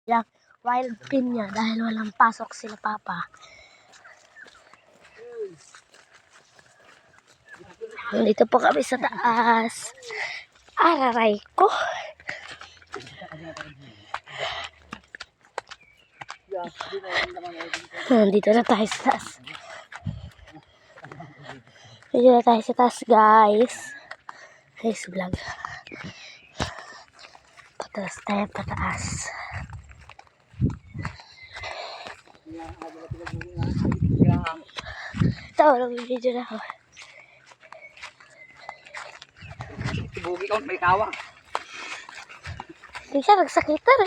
Lang wild pinya dahil walang pasok sila papa. Dito po kami sa taas. Araray ko. Dito na tayo sa taas. Dito na tayo sa taas, guys. Guys, vlog. Pataas tayo, pataas. Ito, nag-video na ako. Bugi ko, may kawa. Hindi siya nagsakitan.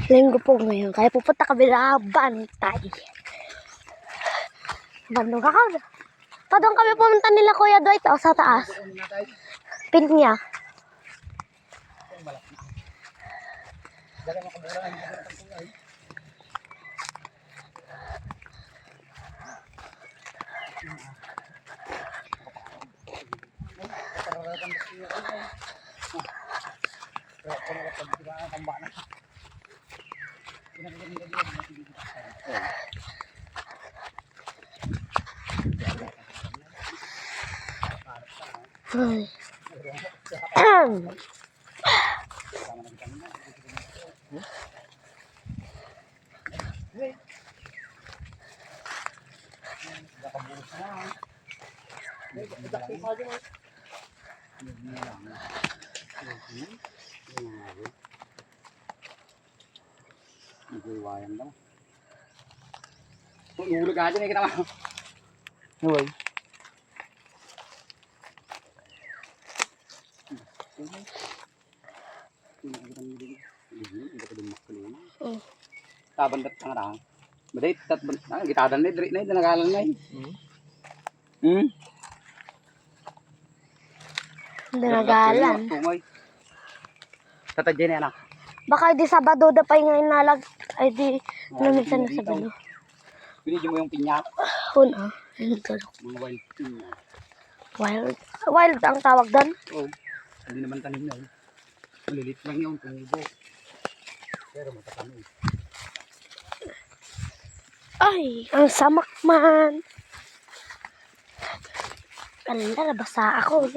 Linggo po ngayon, kaya pupunta kami na Bantay. Bandung ka. Padong kami pumunta nila Kuya Dwight sa taas. Pinya. Nagwiwayan daw. Nulog aja nih kita mah. Nuy. Taban dat tang rang. Badai tat gitadan ni diri na nagalan nay. Nagalan. Tungoy. Tatadya ni anak. Baka di Sabado da pa ngayon nalag. Ay di minsan na Sabado. Binigyan mo yung pinya. Una. Ayun tulog. Mga wild pinya. Wild ang tawag doon? Oo. Hindi naman tanim yun. Malilit lang yun. Tumubo. Pero matatanim. Ay, ang samak man. Ala, nabasa ako.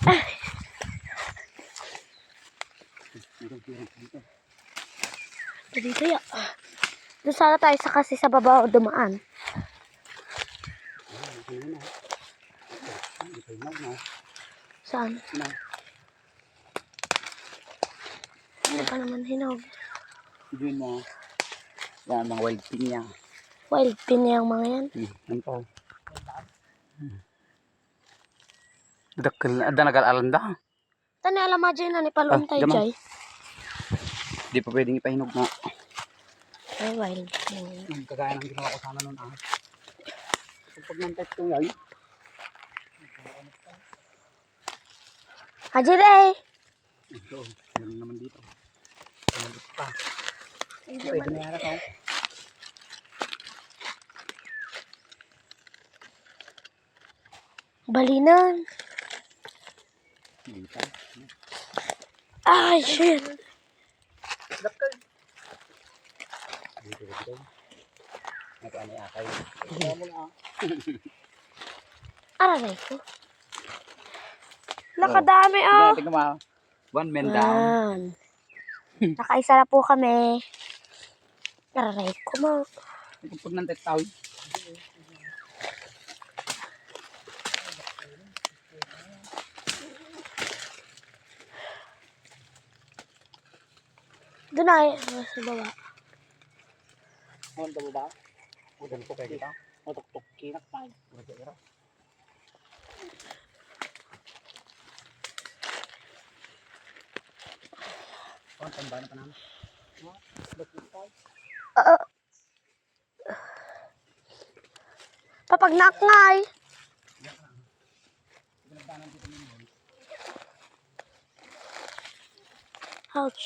Ay. Dito ya. Doon sana tayo sa kasi sa baba dumaan. Saan? Ano pa naman hinog? Doon mo. Yan, mga wild pinya. Wild pinya yung mga yan. Ano pa? Ada nag-aalan da. Tani alam mo dyan na ni Palon tayo dyan. Di pa pwedeng ipahinog na. Ay, wild pinya. Kagaya ng ginawa ko sana noon. Pag nang-test ko yan. Haji Ray! Ito, meron naman dito. Pwede pa. Pwede na yara ko. Balinan. Dito. Ay, shit. Dakal. Dito. Nag-ani-akay. Ito mo na. Aray ko. Nakadami oh. Tingnan mo. One man down. Nakaisa na po kami. Aray ko mo. Pag nang-test tao. Doon ay sa baba. Ano ba ba? Udan ko kay kita. Matok-tok kinak pa. Ang tambay na pa naman. Papagnakngay. Ouch.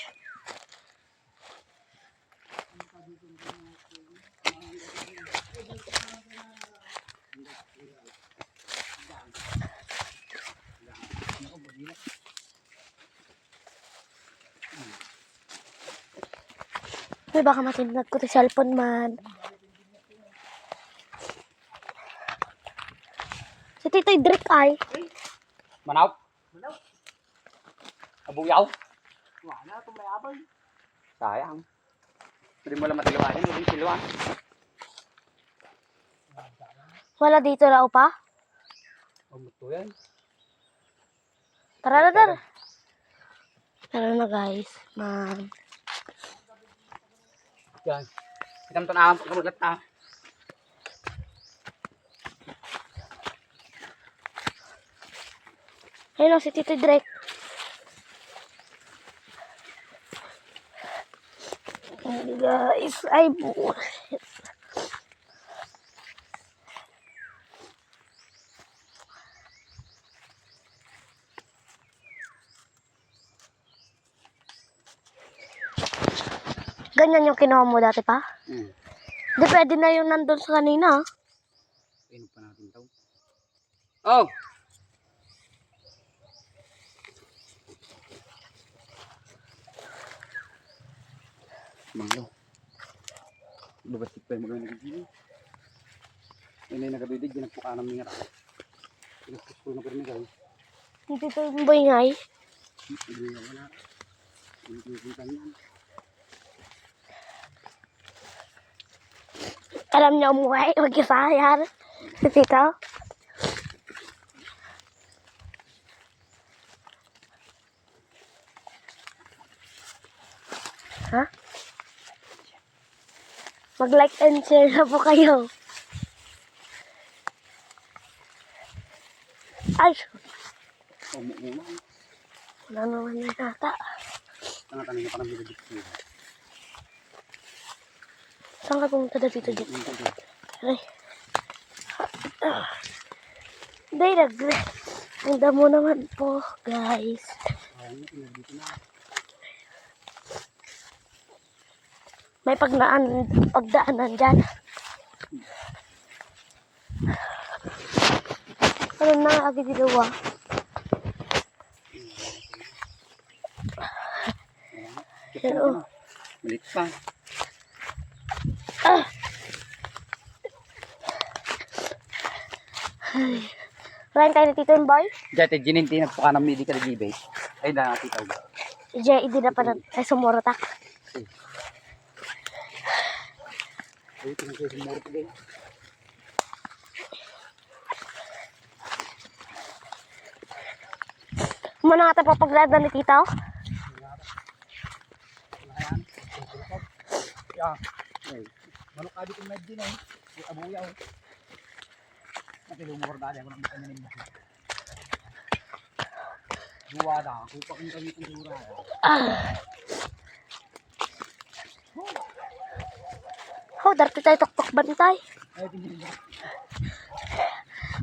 Uy, baka matinag ko sa cellphone man. Si Titoy Drake ay. Manaw. Abuyaw. Wala na, tumayabay. Sayang. Hindi mo lang matiluanin. Hindi siluan. Wala dito raw pa. Huwag mo to yan. Tara na, tara. Tara na guys. Man. Yan. Itam to na. Pagkamulat na. Ayun o, si Titoy Drake. Guys, ay bullshit. Ganyan yung kinuha mo dati pa? Di pwede na yung nandun sa kanina. Inom pa natin ito. Oh! Manglo. Babastik pa yung mga nagigili. Yan ay nagabidig. Yan ang puka ng mga raka. Pinagpus ko na karami gawin. Hindi ito yung boyngay. Hindi nga wala. Hindi nga yan. Alam niya umuwi. Mag-isa yan. Si Tito. Ha? Mag-like and share na po kayo. Ay! Umuuna. Wala naman na nata. Tangan-tangan na pa ng bilig ko. Saan ka pumunta na dito dito? Ay. Day, ang damo naman po, guys. May pagdaanan dyan. Ano na nga agad dilawa? Pero, Malit pa. Ryan tayo na Tito yung boy? Dati gininti na puka ng midi ka na gibay. Ay na nakita ko. Jay, hindi na pa na ay sumuratak. Ay, pinagkaya sumuro pa ganyan. Muna nga tayo papaglada ni Tito. Ya. Ay, manok adi kong medyo na eh. Ay, abuyaw. Natilumor na ako ng kanya nila. Buwada, kupa kong kami kong dura. Oh, darte tayo tok-tok bantay. Ay, tingin mo.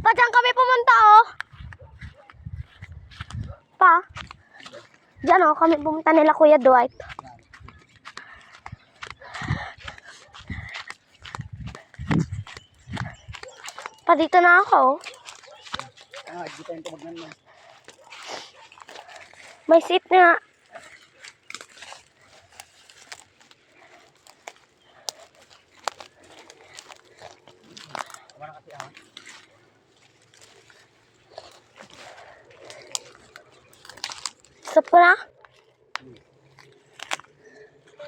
Pa, dyan kami pumunta, oh. Pa. Dyan, oh, kami pumunta nila Kuya Dwight. Pa, dito na ako, oh. Ah, di tayo tumagnan na. May seat nga. Wala kasi ah. Stop ko na.